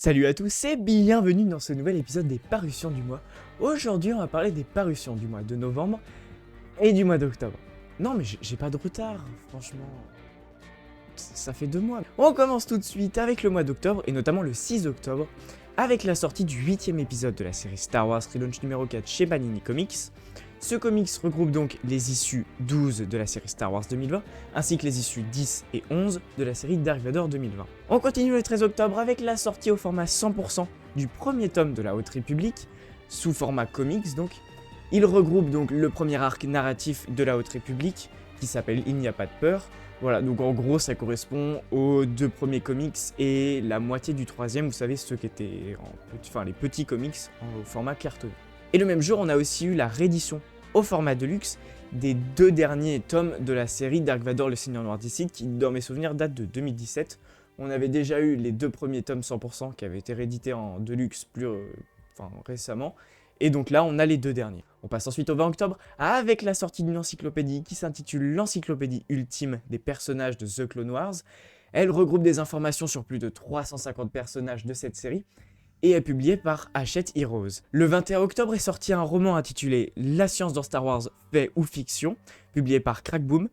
Salut à tous et bienvenue dans ce nouvel épisode des parutions du mois. Aujourd'hui on va parler des parutions du mois de novembre et du mois d'octobre. Non mais j'ai pas de retard, franchement, ça fait 2 mois. On commence tout de suite avec le mois d'octobre et notamment le 6 octobre avec la sortie du 8ème épisode de la série Star Wars Relaunch numéro 4 chez Panini Comics. Ce comics regroupe donc les issues 12 de la série Star Wars 2020, ainsi que les issues 10 et 11 de la série Dark Vador 2020. On continue le 13 octobre avec la sortie au format 100% du premier tome de la Haute République, sous format comics donc. Il regroupe donc le premier arc narratif de la Haute République, qui s'appelle Il n'y a pas de peur. Voilà, donc en gros ça correspond aux 2 premiers comics et la moitié du 3ème, vous savez, ceux qui étaient les petits comics au format cartonné. Et le même jour, on a aussi eu la réédition au format deluxe des 2 derniers tomes de la série Dark Vador le Seigneur Noir des Sith, qui dans mes souvenirs date de 2017. On avait déjà eu les 2 premiers tomes 100% qui avaient été réédités en deluxe récemment. Et donc là, on a les 2 derniers. On passe ensuite au 20 octobre avec la sortie d'une encyclopédie qui s'intitule l'encyclopédie ultime des personnages de The Clone Wars. Elle regroupe des informations sur plus de 350 personnages de cette série et est publiée par Hachette Heroes. Le 21 octobre est sorti un roman intitulé La science dans Star Wars, fait ou fiction, publié par Crackboom.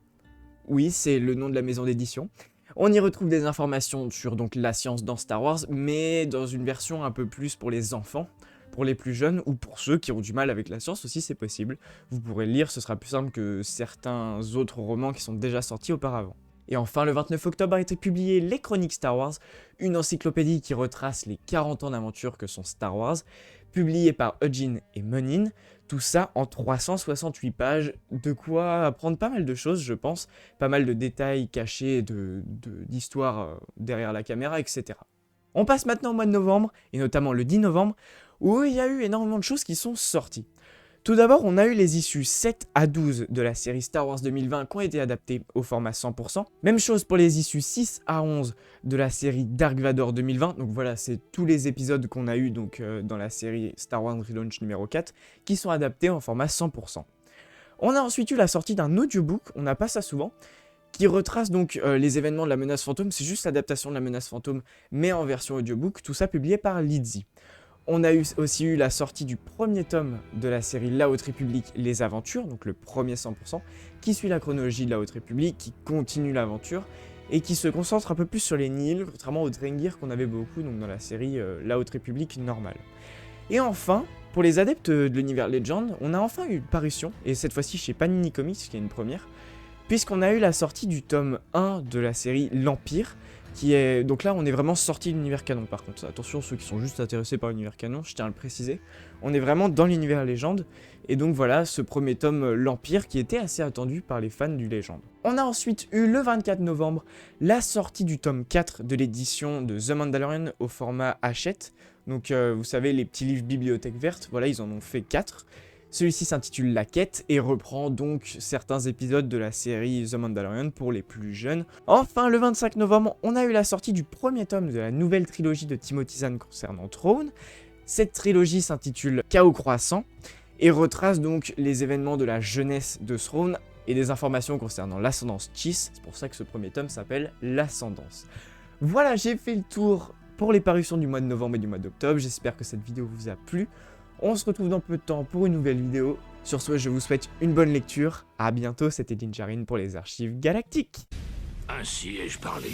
Oui, c'est le nom de la maison d'édition. On y retrouve des informations sur donc la science dans Star Wars, mais dans une version un peu plus pour les enfants, pour les plus jeunes ou pour ceux qui ont du mal avec la science aussi, c'est possible. Vous pourrez le lire, ce sera plus simple que certains autres romans qui sont déjà sortis auparavant. Et enfin, le 29 octobre a été publié Les Chroniques Star Wars, une encyclopédie qui retrace les 40 ans d'aventure que sont Star Wars, publiée par Eugene et Monin, tout ça en 368 pages, de quoi apprendre pas mal de choses, je pense, pas mal de détails cachés d'histoire derrière la caméra, etc. On passe maintenant au mois de novembre, et notamment le 10 novembre, où il y a eu énormément de choses qui sont sorties. Tout d'abord, on a eu les issues 7 à 12 de la série Star Wars 2020 qui ont été adaptées au format 100%. Même chose pour les issues 6 à 11 de la série Dark Vador 2020. Donc voilà, c'est tous les épisodes qu'on a eu dans la série Star Wars Relaunch numéro 4 qui sont adaptés en format 100%. On a ensuite eu la sortie d'un audiobook, on n'a pas ça souvent, qui retrace donc les événements de la menace fantôme. C'est juste l'adaptation de la menace fantôme, mais en version audiobook, tout ça publié par Lizzie. On a aussi eu la sortie du premier tome de la série La Haute République, Les Aventures, donc le premier 100%, qui suit la chronologie de la Haute République, qui continue l'aventure, et qui se concentre un peu plus sur les Nihil, contrairement au Drengir qu'on avait beaucoup donc dans la série La Haute République normale. Et enfin, pour les adeptes de l'univers Legend, on a enfin eu une parution, et cette fois-ci chez Panini Comics, qui est une première, puisqu'on a eu la sortie du tome 1 de la série L'Empire, qui est... Donc là, on est vraiment sorti de l'univers canon, par contre. Attention, ceux qui sont juste intéressés par l'univers canon, je tiens à le préciser. On est vraiment dans l'univers légende. Et donc voilà, ce premier tome, L'Empire, qui était assez attendu par les fans du légende. On a ensuite eu, le 24 novembre, la sortie du tome 4 de l'édition de The Mandalorian au format Hachette. Donc vous savez, les petits livres bibliothèque verte, voilà, ils en ont fait 4. Celui-ci s'intitule La Quête et reprend donc certains épisodes de la série The Mandalorian pour les plus jeunes. Enfin, le 25 novembre, on a eu la sortie du premier tome de la nouvelle trilogie de Timothy Zahn concernant Thrawn. Cette trilogie s'intitule Chaos Croissant et retrace donc les événements de la jeunesse de Thrawn et des informations concernant l'ascendance Chiss. C'est pour ça que ce premier tome s'appelle L'Ascendance. Voilà, j'ai fait le tour pour les parutions du mois de novembre et du mois d'octobre. J'espère que cette vidéo vous a plu. On se retrouve dans peu de temps pour une nouvelle vidéo. Sur ce, je vous souhaite une bonne lecture. A bientôt, c'était Dinjarin pour les Archives Galactiques. Ainsi ai-je parlé.